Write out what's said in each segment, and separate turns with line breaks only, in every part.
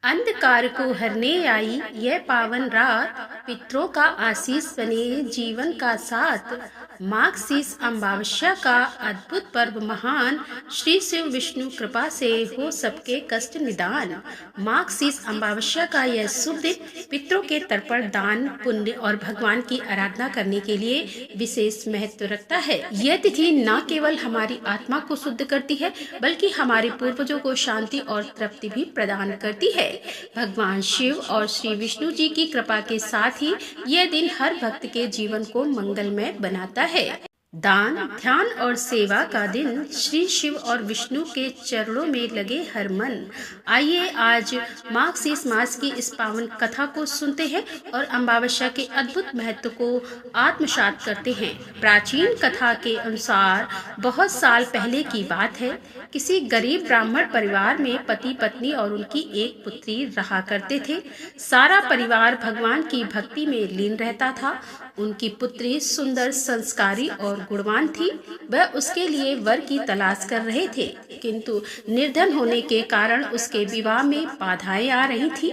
अंधकार को हरने आई यह पावन रात, पितरों का आशीष बने जीवन का साथ। माघ शीष अमावस्या का अद्भुत पर्व महान, श्री शिव विष्णु कृपा से हो सबके कष्ट निदान। माघ शीष अमावस्या का यह शुभ दिन पितरों के तर्पण, दान, पुण्य और भगवान की आराधना करने के लिए विशेष महत्व रखता है। यह तिथि न केवल हमारी आत्मा को शुद्ध करती है, बल्कि हमारे पूर्वजों को शांति और तृप्ति भी प्रदान करती है। भगवान शिव और श्री विष्णु जी की कृपा के साथ ही यह दिन हर भक्त के जीवन को मंगलमय बनाता है। दान, ध्यान और सेवा का दिन, श्री शिव और विष्णु के चरणों में लगे हर मन। आइए आज माघ शीष मास की इस पावन कथा को सुनते हैं और अमावस्या के अद्भुत महत्व को आत्मसात करते हैं। प्राचीन कथा के अनुसार बहुत साल पहले की बात है। किसी गरीब ब्राह्मण परिवार में पति पत्नी और उनकी एक पुत्री रहा करते थे। सारा परिवार भगवान की भक्ति में लीन रहता था। उनकी पुत्री सुंदर, संस्कारी और गुणवान थी। वह उसके लिए वर की तलाश कर रहे थे, किंतु निर्धन होने के कारण उसके विवाह में बाधाएं आ रही थी।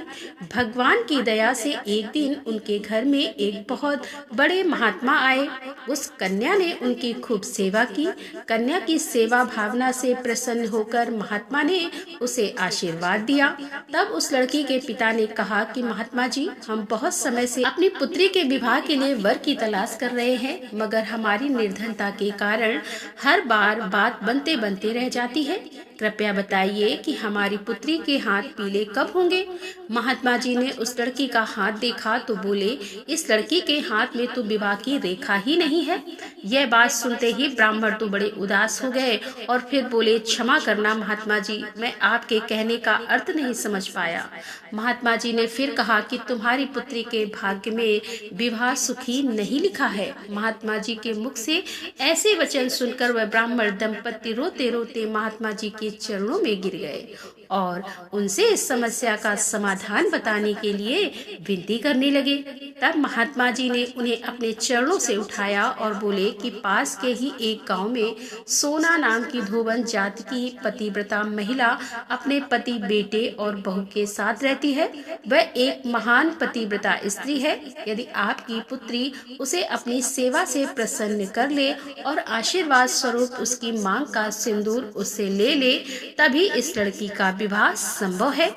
भगवान की दया से एक दिन उनके घर में एक बहुत बड़े महात्मा आए। उस कन्या ने उनकी खूब सेवा की। कन्या की सेवा भावना से प्रसन्न होकर महात्मा ने उसे आशीर्वाद दिया। तब उस लड़की के पिता ने कहा कि महात्मा जी, हम बहुत समय से अपनी पुत्री के विवाह के लिए वर की तलाश कर रहे हैं, मगर हमारी निर्धनता के कारण हर बार बात बनते बनते रह जाती है। कृपया बताइए कि हमारी पुत्री के हाथ पीले कब होंगे। महात्मा जी ने उस लड़की का हाथ देखा तो बोले, इस लड़की के हाथ में तो विवाह की रेखा ही नहीं है। यह बात सुनते ही ब्राह्मण तो बड़े उदास हो गए और फिर बोले, क्षमा करना महात्मा जी, मैं आपके कहने का अर्थ नहीं समझ पाया। महात्मा जी ने फिर कहा कि तुम्हारी पुत्री के भाग्य में विवाह सुखी नहीं लिखा है। महात्मा जी के मुख से ऐसे वचन सुनकर वह ब्राह्मण दंपति रोते रोते महात्मा जी के चरणों में गिर गए और उनसे इस समस्या का समाधान बताने के लिए विनती करने लगे। तब महात्मा जी ने उन्हें अपने चरणों से उठाया और बोले कि पास के ही एक गांव में सोना नाम की धोबन जाति की पतिव्रता महिला अपने पति, बेटे और बहू के साथ रहती है। वह एक महान पतिव्रता स्त्री है। यदि आपकी पुत्री उसे अपनी सेवा से प्रसन्न कर ले और आशीर्वाद स्वरूप उसकी मांग का सिंदूर उससे ले ले, तभी इस लड़की का विवाह संभव है।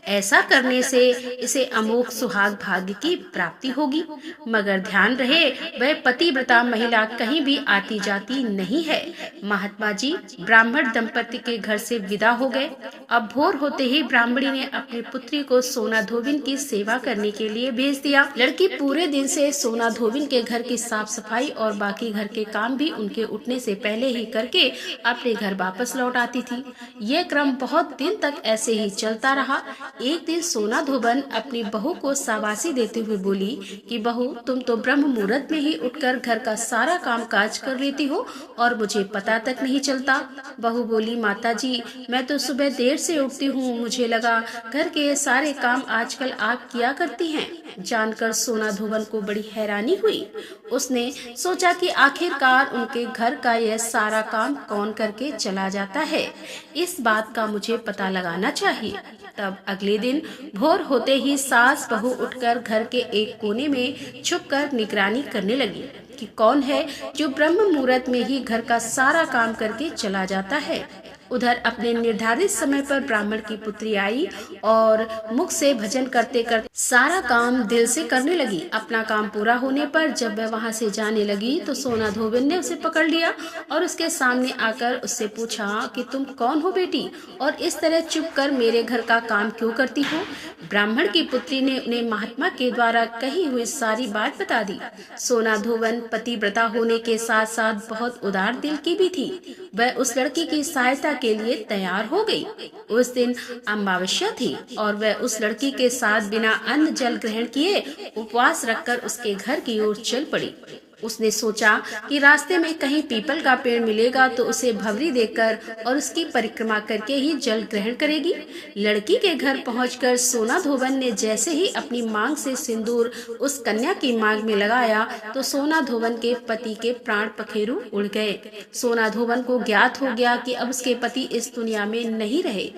ऐसा करने से इसे अमोघ सुहाग भाग्य की प्राप्ति होगी। मगर ध्यान रहे, वह पतिव्रता महिला कहीं भी आती जाती नहीं है। महात्मा जी ब्राह्मण दंपति के घर से विदा हो गए। अब भोर होते ही ब्राह्मणी ने अपनी पुत्री को सोना धोबिन की सेवा करने के लिए भेज दिया। लड़की पूरे दिन से सोना धोबिन के घर की साफ सफाई और बाकी घर के काम भी उनके उठने से पहले ही करके अपने घर वापस लौट आती थी। यह क्रम बहुत दिन तक ऐसे ही चलता रहा। एक दिन सोना धोबन अपनी बहू को शाबाशी देते हुए बोली कि बहू, तुम तो ब्रह्म मुहूर्त में ही उठकर घर का सारा काम काज कर लेती हो और मुझे पता तक नहीं चलता। बहू बोली, माता जी, मैं तो सुबह देर से उठती हूँ, मुझे लगा घर के सारे काम आजकल आप किया करती हैं। जानकर सोना धोबन को बड़ी हैरानी हुई। उसने सोचा कि आखिरकार उनके घर का यह सारा काम कौन करके चला जाता है। इस बात का मुझे पता लगाना चाहिए। तब अगले दिन भोर होते ही सास बहू उठकर घर के एक कोने में छुपकर निगरानी करने लगी कि कौन है जो ब्रह्म मुहूर्त में ही घर का सारा काम करके चला जाता है। उधर अपने निर्धारित समय पर ब्राह्मण की पुत्री आई और मुख से भजन करते करते सारा काम दिल से करने लगी। अपना काम पूरा होने पर जब वह वहां से जाने लगी तो सोना धोबिन ने उसे पकड़ लिया और उसके सामने आकर उससे पूछा कि तुम कौन हो बेटी, और इस तरह चुप कर मेरे घर का काम क्यों करती हो। ब्राह्मण की पुत्री ने उन्हें महात्मा के द्वारा कही हुई सारी बात बता दी। सोना धोबन पतिव्रता होने के साथ साथ बहुत उदार दिल की भी थी। वह उस लड़की की सहायता के लिए तैयार हो गई। उस दिन अमावस्या थी और वह उस लड़की के साथ बिना अन्न जल ग्रहण किए उपवास रखकर उसके घर की ओर चल पड़ी। उसने सोचा कि रास्ते में कहीं पीपल का पेड़ मिलेगा तो उसे भवरी देकर और उसकी परिक्रमा करके ही जल ग्रहण करेगी। लड़की के घर पहुंचकर सोना धोबन ने जैसे ही अपनी मांग से सिंदूर उस कन्या की मांग में लगाया तो सोना धोबन के पति के प्राण पखेरु उड़ गए। सोना धोबन को ज्ञात हो गया कि अब उसके पति इस दुनिया में नहीं रहे।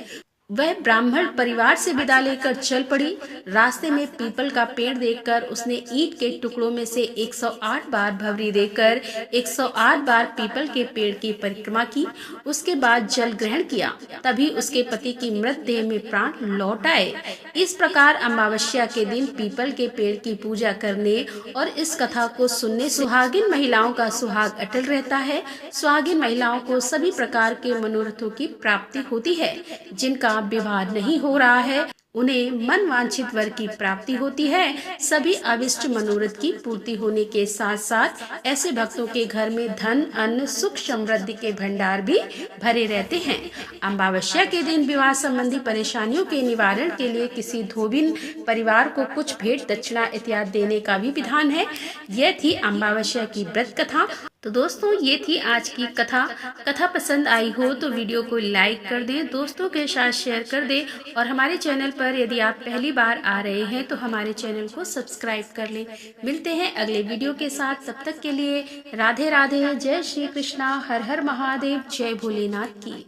वह ब्राह्मण परिवार से विदा लेकर चल पड़ी। रास्ते में पीपल का पेड़ देखकर उसने ईंट के टुकड़ों में से 108 बार भवरी देकर 108 बार पीपल के पेड़ की परिक्रमा की। उसके बाद जल ग्रहण किया। तभी उसके पति की मृतदेह में प्राण लौट आए। इस प्रकार अमावस्या के दिन पीपल के पेड़ की पूजा करने और इस कथा को सुनने सुहागिन महिलाओं का सुहाग अटल रहता है। सुहागिन महिलाओं को सभी प्रकार के मनोरथों की प्राप्ति होती है। जिनका विवाह नहीं हो रहा है उन्हें मन वांछित वर की प्राप्ति होती है। सभी अविष्ट मनोरथ की पूर्ति होने के साथ साथ ऐसे भक्तों के घर में धन, अन्न, सुख, समृद्धि के भंडार भी भरे रहते हैं। अमावस्या के दिन विवाह संबंधी परेशानियों के निवारण के लिए किसी धोबिन परिवार को कुछ भेंट दक्षिणा इत्यादि देने का भी विधान है। यह थी अमावस्या की व्रत कथा। तो दोस्तों ये थी आज की कथा पसंद आई हो तो वीडियो को लाइक कर दें, दोस्तों के साथ शेयर कर दें और हमारे चैनल पर यदि आप पहली बार आ रहे हैं तो हमारे चैनल को सब्सक्राइब कर लें। मिलते हैं अगले वीडियो के साथ, तब तक के लिए राधे राधे, जय श्री कृष्णा, हर हर महादेव, जय भोलेनाथ की।